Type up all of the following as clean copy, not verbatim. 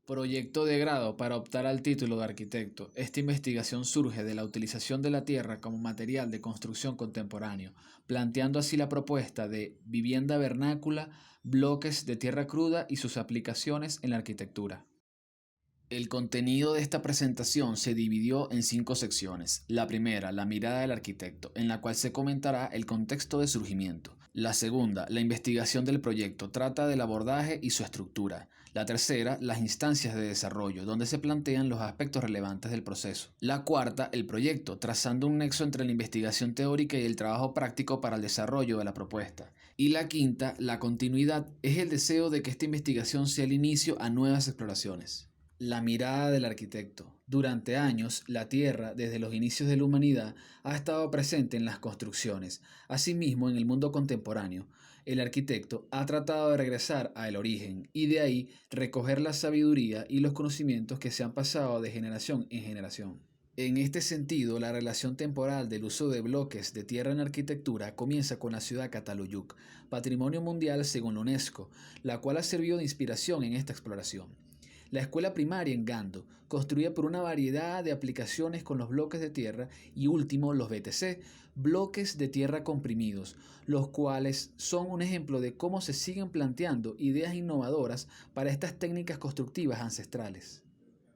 Proyecto de grado para optar al título de arquitecto. Esta investigación surge de la utilización de la tierra como material de construcción contemporáneo, planteando así la propuesta de vivienda vernácula, bloques de tierra cruda y sus aplicaciones en la arquitectura. El contenido de esta presentación se dividió en 5 secciones. La primera, la mirada del arquitecto, en la cual se comentará el contexto de surgimiento. La segunda, la investigación del proyecto, trata del abordaje y su estructura. La tercera, las instancias de desarrollo, donde se plantean los aspectos relevantes del proceso. La cuarta, el proyecto, trazando un nexo entre la investigación teórica y el trabajo práctico para el desarrollo de la propuesta. Y la quinta, la continuidad, es el deseo de que esta investigación sea el inicio a nuevas exploraciones. La mirada del arquitecto. Durante años, la Tierra, desde los inicios de la humanidad, ha estado presente en las construcciones. Asimismo, en el mundo contemporáneo, el arquitecto ha tratado de regresar al origen y de ahí recoger la sabiduría y los conocimientos que se han pasado de generación en generación. En este sentido, la relación temporal del uso de bloques de tierra en arquitectura comienza con la ciudad Cataluyuk, patrimonio mundial según la UNESCO, la cual ha servido de inspiración en esta exploración. La escuela primaria en Gando, construida por una variedad de aplicaciones con los bloques de tierra y último los BTC, bloques de tierra comprimidos, los cuales son un ejemplo de cómo se siguen planteando ideas innovadoras para estas técnicas constructivas ancestrales.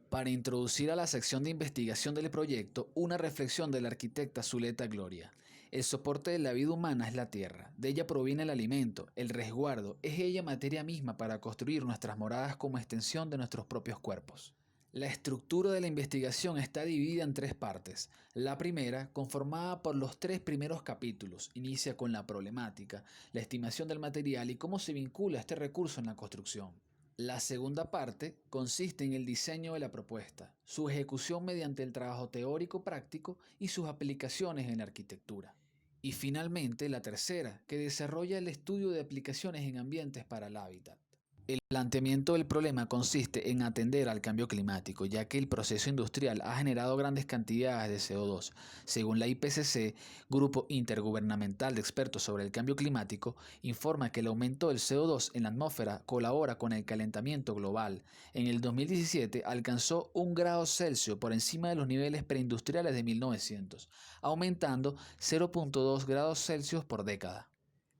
Para introducir a la sección de investigación del proyecto, una reflexión de la arquitecta Zuleta Gloria. El soporte de la vida humana es la tierra, de ella proviene el alimento, el resguardo, es ella materia misma para construir nuestras moradas como extensión de nuestros propios cuerpos. La estructura de la investigación está dividida en 3 partes. La primera, conformada por los 3 primeros capítulos, inicia con la problemática, la estimación del material y cómo se vincula este recurso en la construcción. La segunda parte consiste en el diseño de la propuesta, su ejecución mediante el trabajo teórico práctico y sus aplicaciones en la arquitectura. Y finalmente la tercera, que desarrolla el estudio de aplicaciones en ambientes para el hábitat. El planteamiento del problema consiste en atender al cambio climático, ya que el proceso industrial ha generado grandes cantidades de CO2. Según la IPCC, Grupo Intergubernamental de Expertos sobre el Cambio Climático, informa que el aumento del CO2 en la atmósfera colabora con el calentamiento global. En el 2017 alcanzó 1 grado Celsius por encima de los niveles preindustriales de 1900, aumentando 0,2 grados Celsius por década.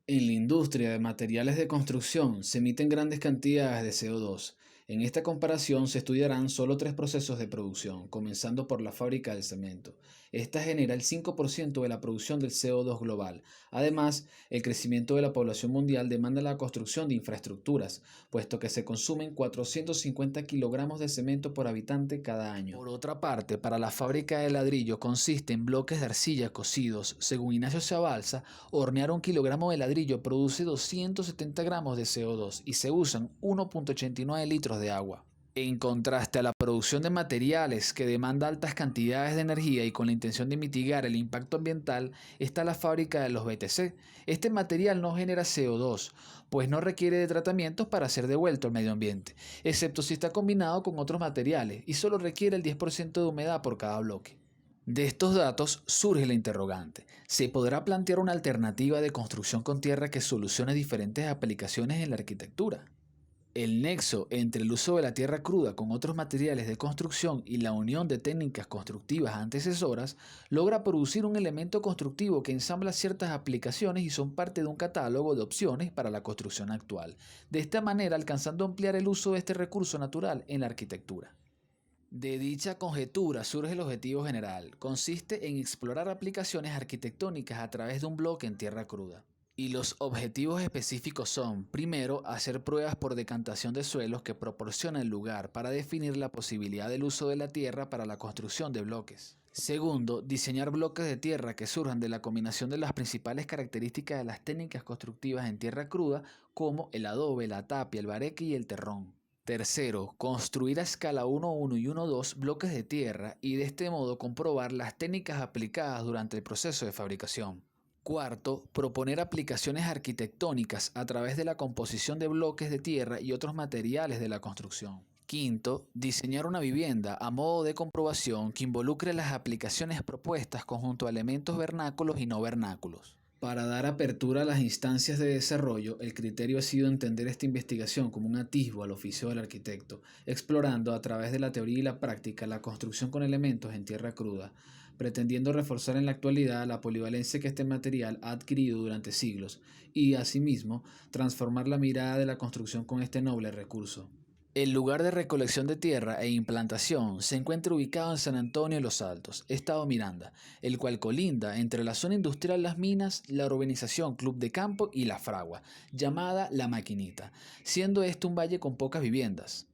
En la industria de materiales de construcción se emiten grandes cantidades de CO2. En esta comparación se estudiarán solo 3 procesos de producción, comenzando por la fábrica del cemento. Esta genera el 5% de la producción del CO2 global. Además, el crecimiento de la población mundial demanda la construcción de infraestructuras, puesto que se consumen 450 kilogramos de cemento por habitante cada año. Por otra parte, para la fábrica de ladrillo consiste en bloques de arcilla cocidos. Según Ignacio Zabalza, hornear 1 kilogramo de ladrillo produce 270 gramos de CO2 y se usan 1,89 litros de agua. En contraste a la producción de materiales que demanda altas cantidades de energía y con la intención de mitigar el impacto ambiental, está la fábrica de los BTC. Este material no genera CO2, pues no requiere de tratamientos para ser devuelto al medio ambiente, excepto si está combinado con otros materiales y solo requiere el 10% de humedad por cada bloque. De estos datos surge la interrogante. ¿Se podrá plantear una alternativa de construcción con tierra que solucione diferentes aplicaciones en la arquitectura? El nexo entre el uso de la tierra cruda con otros materiales de construcción y la unión de técnicas constructivas antecesoras logra producir un elemento constructivo que ensambla ciertas aplicaciones y son parte de un catálogo de opciones para la construcción actual, de esta manera alcanzando a ampliar el uso de este recurso natural en la arquitectura. De dicha conjetura surge el objetivo general, consiste en explorar aplicaciones arquitectónicas a través de un bloque en tierra cruda. Y los objetivos específicos son, primero, hacer pruebas por decantación de suelos que proporcionan el lugar para definir la posibilidad del uso de la tierra para la construcción de bloques. Segundo, diseñar bloques de tierra que surjan de la combinación de las principales características de las técnicas constructivas en tierra cruda, como el adobe, la tapia, el bareque y el terrón. Tercero, construir a escala 1:1 y 1:2 bloques de tierra y de este modo comprobar las técnicas aplicadas durante el proceso de fabricación. Cuarto, proponer aplicaciones arquitectónicas a través de la composición de bloques de tierra y otros materiales de la construcción. Quinto, diseñar una vivienda a modo de comprobación que involucre las aplicaciones propuestas conjunto a elementos vernáculos y no vernáculos. Para dar apertura a las instancias de desarrollo, el criterio ha sido entender esta investigación como un atisbo al oficio del arquitecto, explorando a través de la teoría y la práctica la construcción con elementos en tierra cruda, pretendiendo reforzar en la actualidad la polivalencia que este material ha adquirido durante siglos y, asimismo, transformar la mirada de la construcción con este noble recurso. El lugar de recolección de tierra e implantación se encuentra ubicado en San Antonio de los Altos, Estado Miranda, el cual colinda entre la zona industrial Las Minas, la urbanización Club de Campo y La Fragua, llamada La Maquinita, siendo este un valle con pocas viviendas.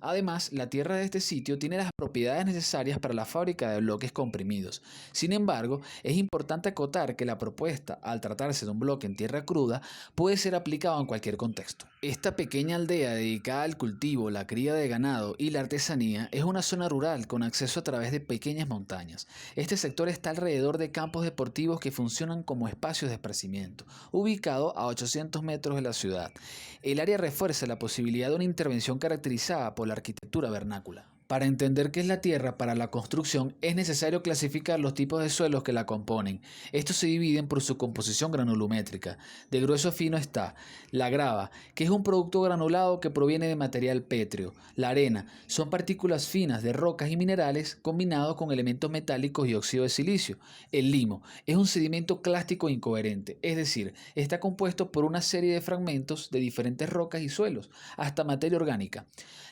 Además, la tierra de este sitio tiene las propiedades necesarias para la fábrica de bloques comprimidos. Sin embargo, es importante acotar que la propuesta, al tratarse de un bloque en tierra cruda, puede ser aplicado en cualquier contexto. Esta pequeña aldea dedicada al cultivo, la cría de ganado y la artesanía es una zona rural con acceso a través de pequeñas montañas. Este sector está alrededor de campos deportivos que funcionan como espacios de esparcimiento, ubicado a 800 metros de la ciudad. El área refuerza la posibilidad de una intervención caracterizada por la arquitectura vernácula. Para entender qué es la tierra para la construcción es necesario clasificar los tipos de suelos que la componen. Estos se dividen por su composición granulométrica. De grueso a fino está la grava, que es un producto granulado que proviene de material pétreo. La arena son partículas finas de rocas y minerales combinados con elementos metálicos y óxido de silicio. El limo es un sedimento clástico incoherente, es decir, está compuesto por una serie de fragmentos de diferentes rocas y suelos, hasta materia orgánica.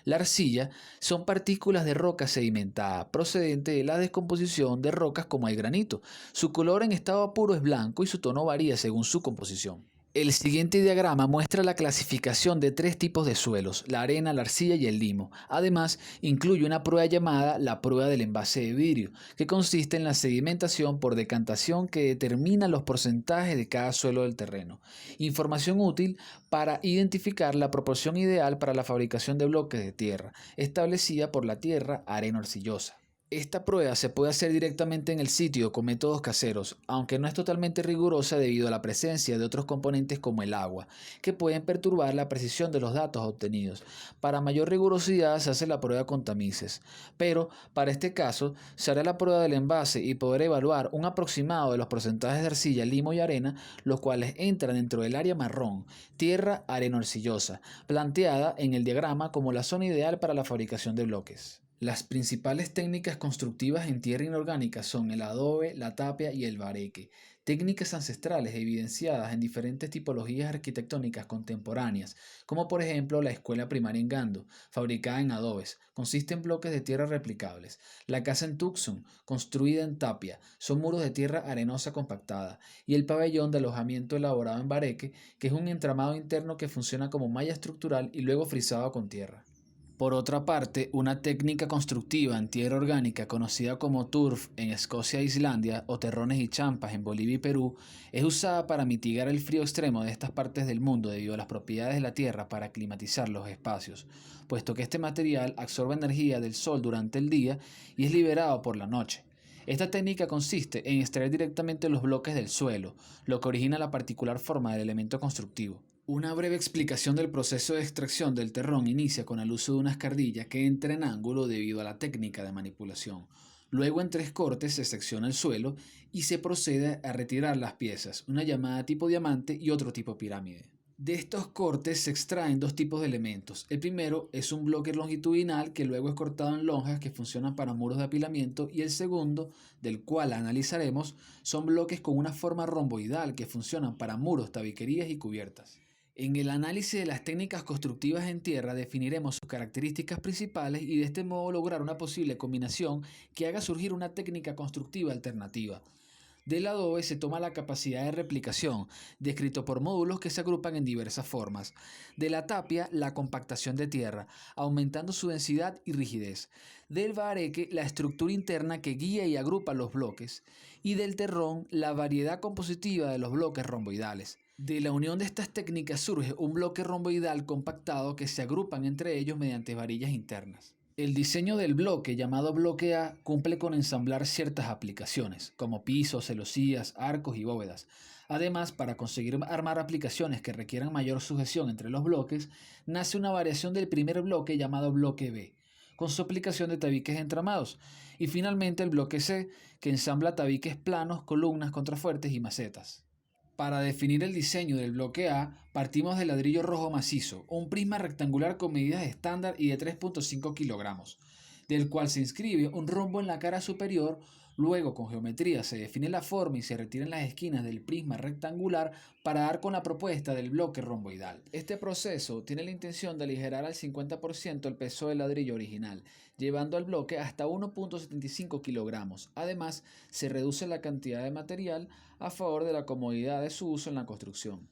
La arcilla son partículas de roca sedimentada procedente de la descomposición de rocas como el granito. Su color en estado puro es blanco y su tono varía según su composición. El siguiente diagrama muestra la clasificación de tres tipos de suelos, la arena, la arcilla y el limo. Además, incluye una prueba llamada la prueba del envase de vidrio, que consiste en la sedimentación por decantación que determina los porcentajes de cada suelo del terreno. Información útil para identificar la proporción ideal para la fabricación de bloques de tierra, establecida por la tierra areno-arcillosa. Esta prueba se puede hacer directamente en el sitio con métodos caseros, aunque no es totalmente rigurosa debido a la presencia de otros componentes como el agua, que pueden perturbar la precisión de los datos obtenidos. Para mayor rigurosidad se hace la prueba con tamices, pero para este caso se hará la prueba del envase y poder evaluar un aproximado de los porcentajes de arcilla, limo y arena, los cuales entran dentro del área marrón, tierra areno-arcillosa, planteada en el diagrama como la zona ideal para la fabricación de bloques. Las principales técnicas constructivas en tierra inorgánica son el adobe, la tapia y el bareque, técnicas ancestrales evidenciadas en diferentes tipologías arquitectónicas contemporáneas, como por ejemplo la escuela primaria en Gando, fabricada en adobes, consiste en bloques de tierra replicables. La casa en Tucson, construida en tapia, son muros de tierra arenosa compactada, y el pabellón de alojamiento elaborado en bareque, que es un entramado interno que funciona como malla estructural y luego frisado con tierra. Por otra parte, una técnica constructiva en tierra orgánica conocida como turf en Escocia e Islandia o terrones y champas en Bolivia y Perú es usada para mitigar el frío extremo de estas partes del mundo debido a las propiedades de la tierra para climatizar los espacios, puesto que este material absorbe energía del sol durante el día y es liberado por la noche. Esta técnica consiste en extraer directamente los bloques del suelo, lo que origina la particular forma del elemento constructivo. Una breve explicación del proceso de extracción del terrón inicia con el uso de una escardilla que entra en ángulo debido a la técnica de manipulación. Luego en tres cortes se secciona el suelo y se procede a retirar las piezas, una llamada tipo diamante y otro tipo pirámide. De estos cortes se extraen dos tipos de elementos. El primero es un bloque longitudinal que luego es cortado en lonjas que funcionan para muros de apilamiento y el segundo, del cual analizaremos, son bloques con una forma romboidal que funcionan para muros, tabiquerías y cubiertas. En el análisis de las técnicas constructivas en tierra definiremos sus características principales y de este modo lograr una posible combinación que haga surgir una técnica constructiva alternativa. Del adobe se toma la capacidad de replicación, descrito por módulos que se agrupan en diversas formas. De la tapia, la compactación de tierra, aumentando su densidad y rigidez. Del bareque, la estructura interna que guía y agrupa los bloques. Y del terrón, la variedad compositiva de los bloques romboidales. De la unión de estas técnicas surge un bloque romboidal compactado que se agrupan entre ellos mediante varillas internas. El diseño del bloque, llamado bloque A, cumple con ensamblar ciertas aplicaciones, como pisos, celosías, arcos y bóvedas. Además, para conseguir armar aplicaciones que requieran mayor sujeción entre los bloques, nace una variación del primer bloque llamado bloque B, con su aplicación de tabiques entramados, y finalmente el bloque C, que ensambla tabiques planos, columnas, contrafuertes y macetas. Para definir el diseño del bloque A, partimos del ladrillo rojo macizo, un prisma rectangular con medidas estándar y de 3.5 kilogramos, del cual se inscribe un rombo en la cara superior. Luego, con geometría, se define la forma y se retiran las esquinas del prisma rectangular para dar con la propuesta del bloque romboidal. Este proceso tiene la intención de aligerar al 50% el peso del ladrillo original, llevando al bloque hasta 1.75 kilogramos. Además, se reduce la cantidad de material a favor de la comodidad de su uso en la construcción.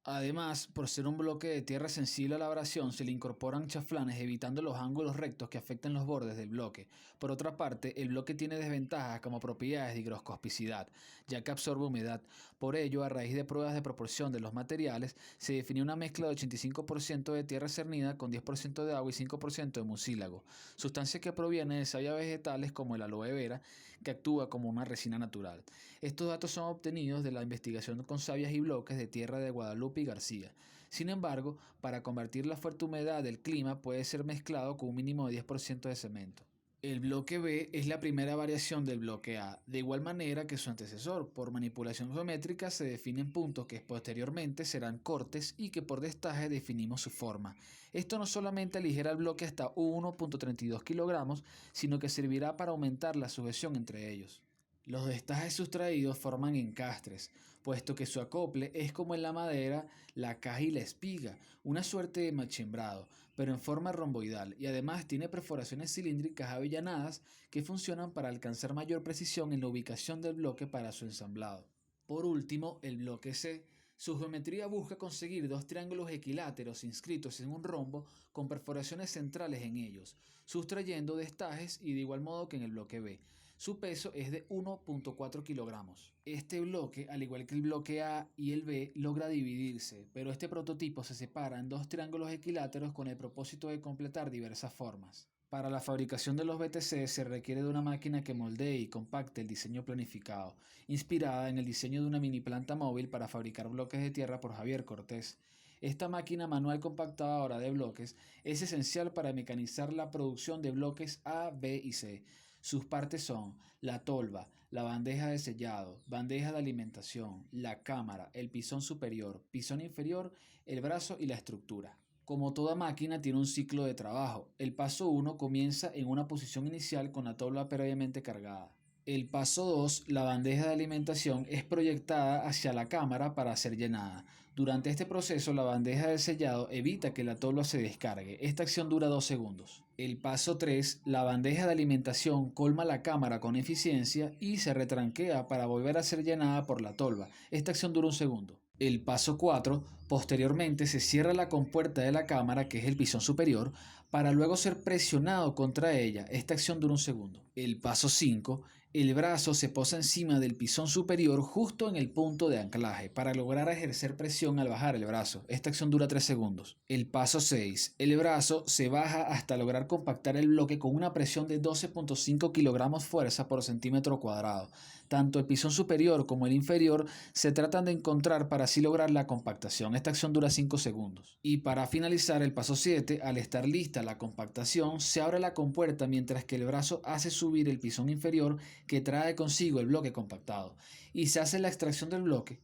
Además, por ser un bloque de tierra sensible a la abrasión, se le incorporan chaflanes evitando los ángulos rectos que afectan los bordes del bloque. Por otra parte, el bloque tiene desventajas como propiedades de higroscopicidad, ya que absorbe humedad. Por ello, a raíz de pruebas de proporción de los materiales, se definió una mezcla de 85% de tierra cernida con 10% de agua y 5% de mucílago, sustancia que proviene de savia vegetales como el aloe vera, que actúa como una resina natural. Estos datos son obtenidos de la investigación con sabias y bloques de tierra de Guadalupe y García. Sin embargo, para convertir la fuerte humedad del clima puede ser mezclado con un mínimo de 10% de cemento. El bloque B es la primera variación del bloque A, de igual manera que su antecesor. Por manipulación geométrica se definen puntos que posteriormente serán cortes y que por destaje definimos su forma. Esto no solamente aligera el bloque hasta 1.32 kilogramos, sino que servirá para aumentar la sujeción entre ellos. Los destajes sustraídos forman encastres, puesto que su acople es como en la madera, la caja y la espiga, una suerte de machembrado, pero en forma romboidal, y además tiene perforaciones cilíndricas avellanadas que funcionan para alcanzar mayor precisión en la ubicación del bloque para su ensamblado. Por último, el bloque C. Su geometría busca conseguir dos triángulos equiláteros inscritos en un rombo con perforaciones centrales en ellos, sustrayendo destajes y de igual modo que en el bloque B. Su peso es de 1.4 kilogramos. Este bloque, al igual que el bloque A y el B, logra dividirse, pero este prototipo se separa en dos triángulos equiláteros con el propósito de completar diversas formas. Para la fabricación de los BTC se requiere de una máquina que moldee y compacte el diseño planificado, inspirada en el diseño de una mini planta móvil para fabricar bloques de tierra por Javier Cortés. Esta máquina manual compactadora de bloques es esencial para mecanizar la producción de bloques A, B y C. Sus partes son la tolva, la bandeja de sellado, bandeja de alimentación, la cámara, el pisón superior, pisón inferior, el brazo y la estructura. Como toda máquina tiene un ciclo de trabajo. El paso 1 comienza en una posición inicial con la tolva previamente cargada. El paso 2, la bandeja de alimentación, es proyectada hacia la cámara para ser llenada. Durante este proceso, la bandeja de sellado evita que la tolva se descargue. Esta acción dura 2 segundos. El paso 3, la bandeja de alimentación colma la cámara con eficiencia y se retranquea para volver a ser llenada por la tolva. Esta acción dura 1 segundo. El paso 4, posteriormente se cierra la compuerta de la cámara, que es el pisón superior, para luego ser presionado contra ella. Esta acción dura 1 segundo. El paso 5, el brazo se posa encima del pisón superior justo en el punto de anclaje para lograr ejercer presión al bajar el brazo. Esta acción dura 3 segundos. El paso 6, el brazo se baja hasta lograr compactar el bloque con una presión de 12.5 kilogramos fuerza por centímetro cuadrado. Tanto el pisón superior como el inferior se tratan de encontrar para así lograr la compactación. Esta acción dura 5 segundos. Y para finalizar el paso 7, al estar lista la compactación, se abre la compuerta mientras que el brazo hace subir el pisón inferior que trae consigo el bloque compactado y se hace la extracción del bloque.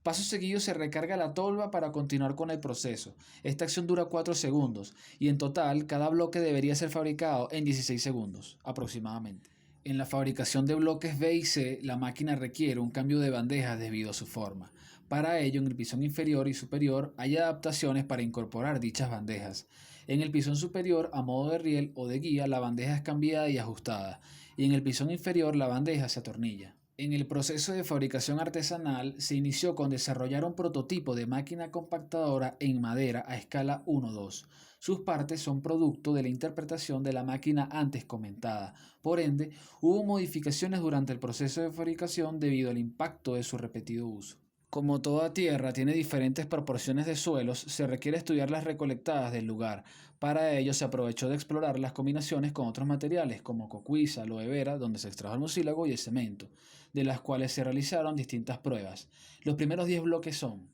Paso seguido se recarga la tolva para continuar con el proceso. Esta acción dura 4 segundos y en total cada bloque debería ser fabricado en 16 segundos aproximadamente. En la fabricación de bloques B y C, la máquina requiere un cambio de bandejas debido a su forma. Para ello, en el pisón inferior y superior hay adaptaciones para incorporar dichas bandejas. En el pisón superior, a modo de riel o de guía, la bandeja es cambiada y ajustada, y en el pisón inferior la bandeja se atornilla. En el proceso de fabricación artesanal se inició con desarrollar un prototipo de máquina compactadora en madera a escala 1-2. Sus partes son producto de la interpretación de la máquina antes comentada. Por ende, hubo modificaciones durante el proceso de fabricación debido al impacto de su repetido uso. Como toda tierra tiene diferentes proporciones de suelos, se requiere estudiar las recolectadas del lugar. Para ello se aprovechó de explorar las combinaciones con otros materiales como cocuiza, aloe vera, donde se extrajo el mucílago, y el cemento, de las cuales se realizaron distintas pruebas. Los primeros 10 bloques son: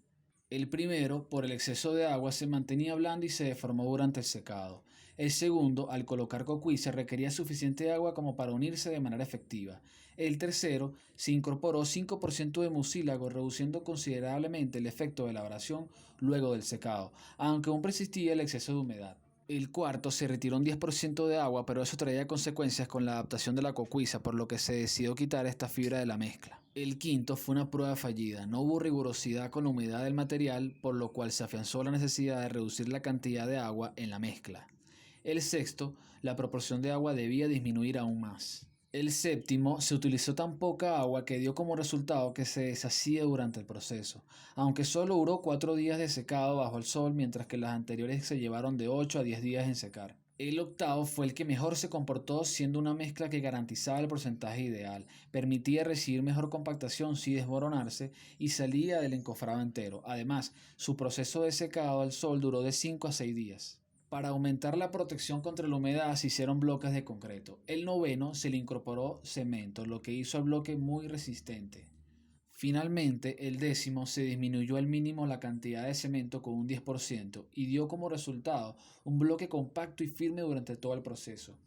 el primero, por el exceso de agua, se mantenía blando y se deformó durante el secado. El segundo, al colocar cocuiza, requería suficiente agua como para unirse de manera efectiva. El tercero, se incorporó 5% de mucílago, reduciendo considerablemente el efecto de la abrasión luego del secado, aunque aún persistía el exceso de humedad. El cuarto, se retiró un 10% de agua, pero eso traía consecuencias con la adaptación de la cocuiza, por lo que se decidió quitar esta fibra de la mezcla. El quinto fue una prueba fallida, no hubo rigurosidad con la humedad del material, por lo cual se afianzó la necesidad de reducir la cantidad de agua en la mezcla. El sexto, la proporción de agua debía disminuir aún más. El séptimo, se utilizó tan poca agua que dio como resultado que se deshacía durante el proceso, aunque solo duró 4 días de secado bajo el sol, mientras que las anteriores se llevaron de 8 a 10 días en secar. El octavo fue el que mejor se comportó, siendo una mezcla que garantizaba el porcentaje ideal, permitía recibir mejor compactación sin desmoronarse y salía del encofrado entero. Además, su proceso de secado al sol duró de 5 a 6 días. Para aumentar la protección contra la humedad se hicieron bloques de concreto. El noveno se le incorporó cemento, lo que hizo al bloque muy resistente. Finalmente, el décimo se disminuyó al mínimo la cantidad de cemento con un 10% y dio como resultado un bloque compacto y firme durante todo el proceso.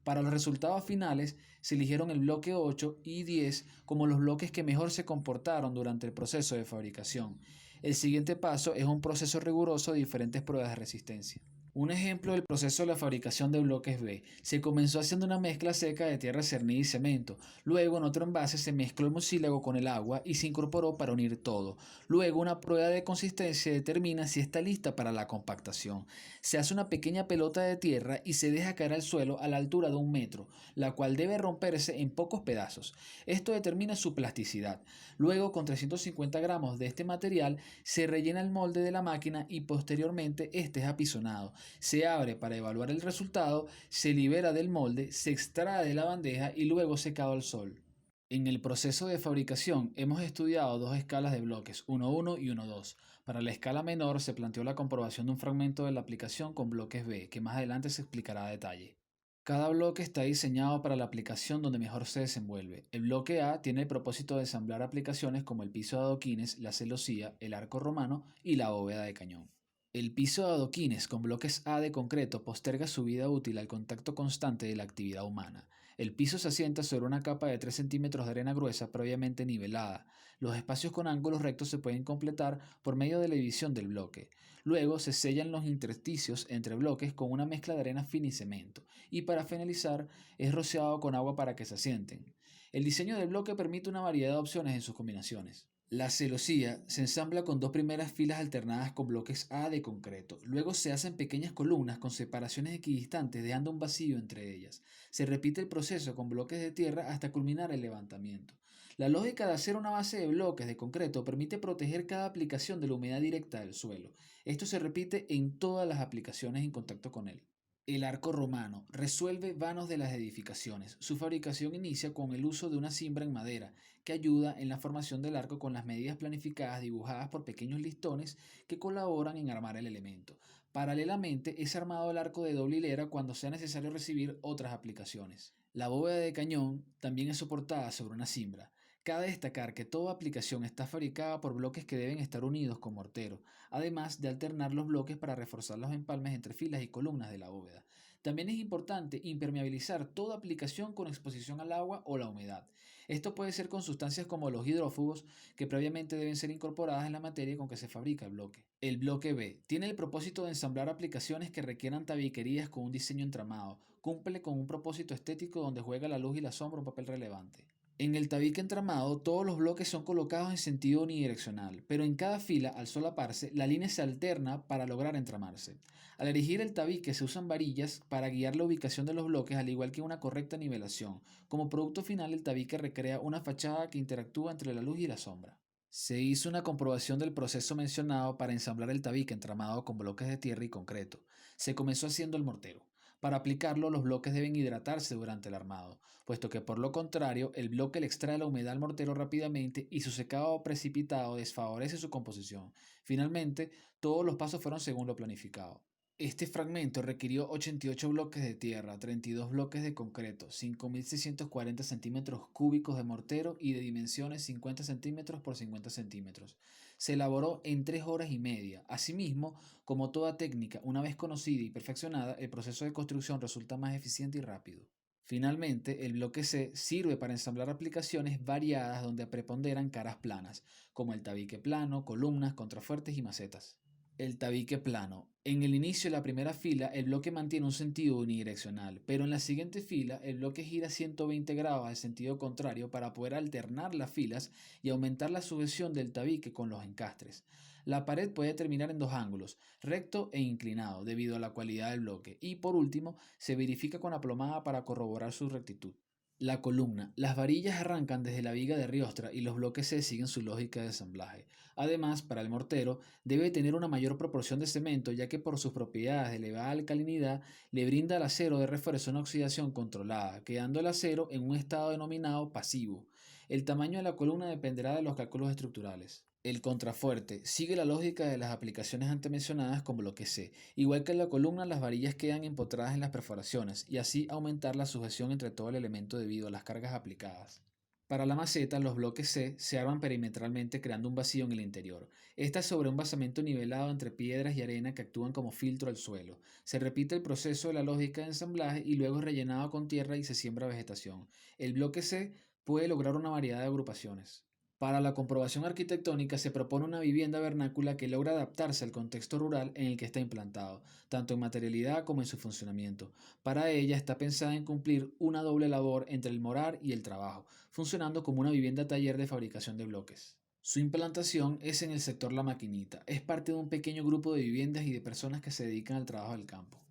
Para los resultados finales se eligieron el bloque 8 y 10 como los bloques que mejor se comportaron durante el proceso de fabricación. El siguiente paso es un proceso riguroso de diferentes pruebas de resistencia. Un ejemplo del proceso de la fabricación de bloques B. Se comenzó haciendo una mezcla seca de tierra cernida y cemento. Luego en otro envase se mezcló el mucílago con el agua y se incorporó para unir todo. Luego una prueba de consistencia determina si está lista para la compactación. Se hace una pequeña pelota de tierra y se deja caer al suelo a la altura de 1 metro, la cual debe romperse en pocos pedazos. Esto determina su plasticidad. Luego con 350 gramos de este material se rellena el molde de la máquina y posteriormente este es apisonado. Se abre para evaluar el resultado, se libera del molde, se extrae de la bandeja y luego secado al sol. En el proceso de fabricación hemos estudiado dos escalas de bloques, 1.1 y 1.2. Para la escala menor se planteó la comprobación de un fragmento de la aplicación con bloques B, que más adelante se explicará a detalle. Cada bloque está diseñado para la aplicación donde mejor se desenvuelve. El bloque A tiene el propósito de ensamblar aplicaciones como el piso de adoquines, la celosía, el arco romano y la bóveda de cañón. El piso de adoquines con bloques A de concreto posterga su vida útil al contacto constante de la actividad humana. El piso se asienta sobre una capa de 3 centímetros de arena gruesa previamente nivelada. Los espacios con ángulos rectos se pueden completar por medio de la división del bloque. Luego se sellan los intersticios entre bloques con una mezcla de arena fina y cemento. Y para finalizar es rociado con agua para que se asienten. El diseño del bloque permite una variedad de opciones en sus combinaciones. La celosía se ensambla con dos primeras filas alternadas con bloques A de concreto. Luego se hacen pequeñas columnas con separaciones equidistantes, dejando un vacío entre ellas. Se repite el proceso con bloques de tierra hasta culminar el levantamiento. La lógica de hacer una base de bloques de concreto permite proteger cada aplicación de la humedad directa del suelo. Esto se repite en todas las aplicaciones en contacto con él. El arco romano resuelve vanos de las edificaciones. Su fabricación inicia con el uso de una cimbra en madera, que ayuda en la formación del arco con las medidas planificadas dibujadas por pequeños listones que colaboran en armar el elemento. Paralelamente es armado el arco de doble hilera cuando sea necesario recibir otras aplicaciones. La bóveda de cañón también es soportada sobre una cimbra. Cabe destacar que toda aplicación está fabricada por bloques que deben estar unidos con mortero, además de alternar los bloques para reforzar los empalmes entre filas y columnas de la bóveda. También es importante impermeabilizar toda aplicación con exposición al agua o la humedad. Esto puede ser con sustancias como los hidrófugos, que previamente deben ser incorporadas en la materia con que se fabrica el bloque. El bloque B tiene el propósito de ensamblar aplicaciones que requieran tabiquerías con un diseño entramado. Cumple con un propósito estético donde juega la luz y la sombra un papel relevante. En el tabique entramado, todos los bloques son colocados en sentido unidireccional, pero en cada fila, al solaparse, la línea se alterna para lograr entramarse. Al erigir el tabique se usan varillas para guiar la ubicación de los bloques, al igual que una correcta nivelación. Como producto final, el tabique recrea una fachada que interactúa entre la luz y la sombra. Se hizo una comprobación del proceso mencionado para ensamblar el tabique entramado con bloques de tierra y concreto. Se comenzó haciendo el mortero. Para aplicarlo, los bloques deben hidratarse durante el armado, puesto que por lo contrario, el bloque le extrae la humedad al mortero rápidamente y su secado precipitado desfavorece su composición. Finalmente, todos los pasos fueron según lo planificado. Este fragmento requirió 88 bloques de tierra, 32 bloques de concreto, 5.640 centímetros cúbicos de mortero y de dimensiones 50 centímetros por 50 centímetros. se elaboró en 3 horas y media. Asimismo, como toda técnica, una vez conocida y perfeccionada, el proceso de construcción resulta más eficiente y rápido. Finalmente, el bloque C sirve para ensamblar aplicaciones variadas donde preponderan caras planas, como el tabique plano, columnas, contrafuertes y macetas. El tabique plano. En el inicio de la primera fila, el bloque mantiene un sentido unidireccional, pero en la siguiente fila, el bloque gira 120 grados al sentido contrario para poder alternar las filas y aumentar la sujeción del tabique con los encastres. La pared puede terminar en dos ángulos, recto e inclinado, debido a la cualidad del bloque, y por último, se verifica con la plomada para corroborar su rectitud. La columna. Las varillas arrancan desde la viga de riostra y los bloques C siguen su lógica de ensamblaje. Además, para el mortero, debe tener una mayor proporción de cemento, ya que por sus propiedades de elevada alcalinidad le brinda al acero de refuerzo una oxidación controlada, quedando el acero en un estado denominado pasivo. El tamaño de la columna dependerá de los cálculos estructurales. El contrafuerte sigue la lógica de las aplicaciones antes mencionadas con bloque C. Igual que en la columna, las varillas quedan empotradas en las perforaciones y así aumentar la sujeción entre todo el elemento debido a las cargas aplicadas. Para la maceta, los bloques C se arman perimetralmente creando un vacío en el interior. Esta es sobre un basamento nivelado entre piedras y arena que actúan como filtro al suelo. Se repite el proceso de la lógica de ensamblaje y luego es rellenado con tierra y se siembra vegetación. El bloque C puede lograr una variedad de agrupaciones. Para la comprobación arquitectónica se propone una vivienda vernácula que logra adaptarse al contexto rural en el que está implantado, tanto en materialidad como en su funcionamiento. Para ella está pensada en cumplir una doble labor entre el morar y el trabajo, funcionando como una vivienda taller de fabricación de bloques. Su implantación es en el sector La Maquinita. Es parte de un pequeño grupo de viviendas y de personas que se dedican al trabajo del campo.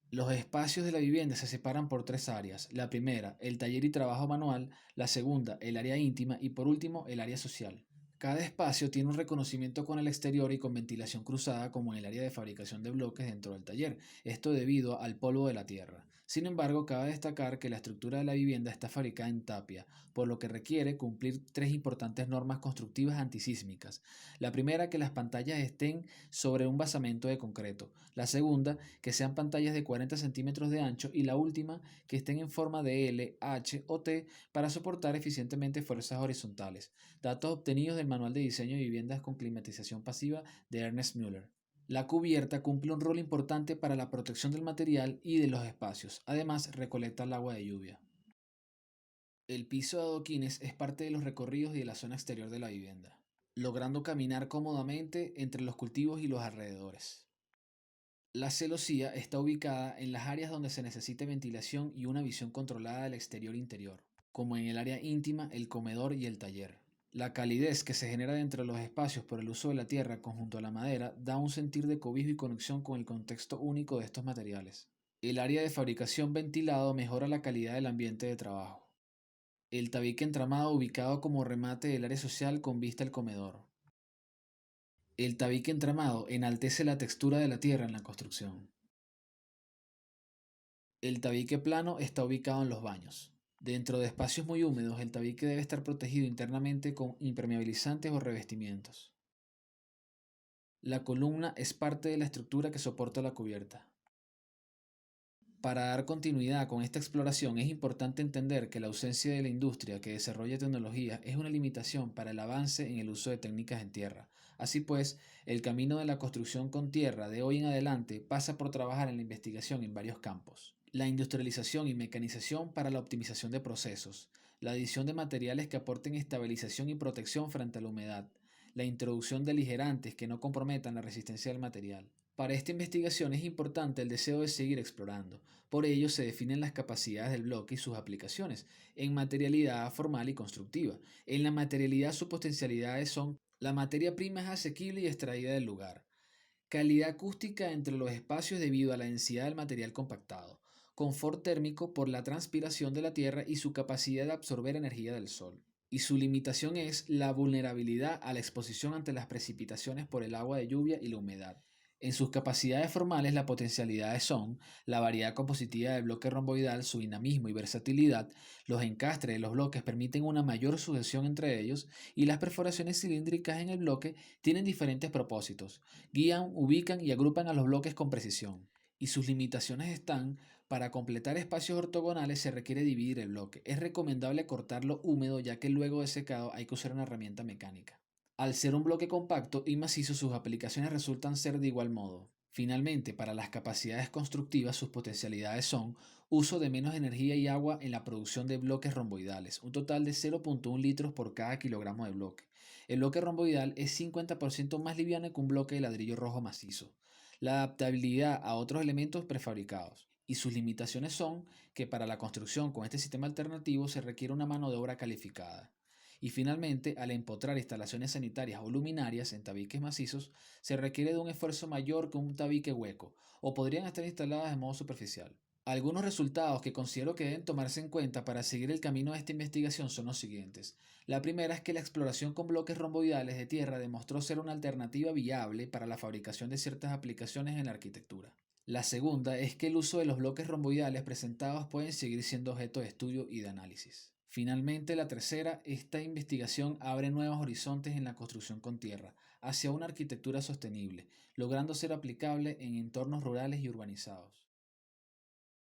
Los espacios de la vivienda se separan por 3 áreas. La primera, el taller y trabajo manual; la segunda, el área íntima; y por último, el área social. Cada espacio tiene un reconocimiento con el exterior y con ventilación cruzada como en el área de fabricación de bloques dentro del taller, esto debido al polvo de la tierra. Sin embargo, cabe destacar que la estructura de la vivienda está fabricada en tapia, por lo que requiere cumplir tres importantes normas constructivas antisísmicas. La primera, que las pantallas estén sobre un basamento de concreto; la segunda, que sean pantallas de 40 centímetros de ancho; y la última, que estén en forma de L, H o T para soportar eficientemente fuerzas horizontales. Datos obtenidos del Manual de Diseño de Viviendas con Climatización Pasiva de Ernest Müller. La cubierta cumple un rol importante para la protección del material y de los espacios. Además, recolecta el agua de lluvia. El piso de adoquines es parte de los recorridos y de la zona exterior de la vivienda, logrando caminar cómodamente entre los cultivos y los alrededores. La celosía está ubicada en las áreas donde se necesite ventilación y una visión controlada del exterior-interior, como en el área íntima, el comedor y el taller. La calidez que se genera dentro de los espacios por el uso de la tierra conjunto a la madera da un sentir de cobijo y conexión con el contexto único de estos materiales. El área de fabricación ventilado mejora la calidad del ambiente de trabajo. El tabique entramado ubicado como remate del área social con vista al comedor. El tabique entramado enaltece la textura de la tierra en la construcción. El tabique plano está ubicado en los baños. Dentro de espacios muy húmedos, el tabique debe estar protegido internamente con impermeabilizantes o revestimientos. La columna es parte de la estructura que soporta la cubierta. Para dar continuidad con esta exploración es importante entender que la ausencia de la industria que desarrolla tecnología es una limitación para el avance en el uso de técnicas en tierra. Así pues, el camino de la construcción con tierra de hoy en adelante pasa por trabajar en la investigación en varios campos. La industrialización y mecanización para la optimización de procesos, la adición de materiales que aporten estabilización y protección frente a la humedad, la introducción de aligerantes que no comprometan la resistencia del material. Para esta investigación es importante el deseo de seguir explorando. Por ello se definen las capacidades del bloque y sus aplicaciones en materialidad formal y constructiva. En la materialidad sus potencialidades son: la materia prima es asequible y extraída del lugar; calidad acústica entre los espacios debido a la densidad del material compactado; confort térmico por la transpiración de la tierra y su capacidad de absorber energía del sol. Y su limitación es la vulnerabilidad a la exposición ante las precipitaciones por el agua de lluvia y la humedad. En sus capacidades formales, las potencialidades son: la variedad compositiva del bloque romboidal, su dinamismo y versatilidad; los encastres de los bloques permiten una mayor sujeción entre ellos; y las perforaciones cilíndricas en el bloque tienen diferentes propósitos, guían, ubican y agrupan a los bloques con precisión. Y sus limitaciones están: para completar espacios ortogonales se requiere dividir el bloque. Es recomendable cortarlo húmedo, ya que luego de secado hay que usar una herramienta mecánica. Al ser un bloque compacto y macizo, sus aplicaciones resultan ser de igual modo. Finalmente, para las capacidades constructivas, sus potencialidades son uso de menos energía y agua en la producción de bloques romboidales, un total de 0,1 litros por cada kilogramo de bloque. El bloque romboidal es 50% más liviano que un bloque de ladrillo rojo macizo. La adaptabilidad a otros elementos prefabricados. Y sus limitaciones son que para la construcción con este sistema alternativo se requiere una mano de obra calificada. Y finalmente, al empotrar instalaciones sanitarias o luminarias en tabiques macizos, se requiere de un esfuerzo mayor que un tabique hueco, o podrían estar instaladas de modo superficial. Algunos resultados que considero que deben tomarse en cuenta para seguir el camino de esta investigación son los siguientes. La primera es que la exploración con bloques romboidales de tierra demostró ser una alternativa viable para la fabricación de ciertas aplicaciones en la arquitectura. La segunda es que el uso de los bloques romboidales presentados pueden seguir siendo objeto de estudio y de análisis. Finalmente, la tercera, esta investigación abre nuevos horizontes en la construcción con tierra, hacia una arquitectura sostenible, logrando ser aplicable en entornos rurales y urbanizados.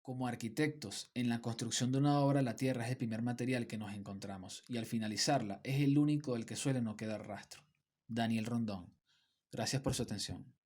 Como arquitectos, en la construcción de una obra la tierra es el primer material que nos encontramos y al finalizarla es el único del que suele no quedar rastro. Daniel Rondón. Gracias por su atención.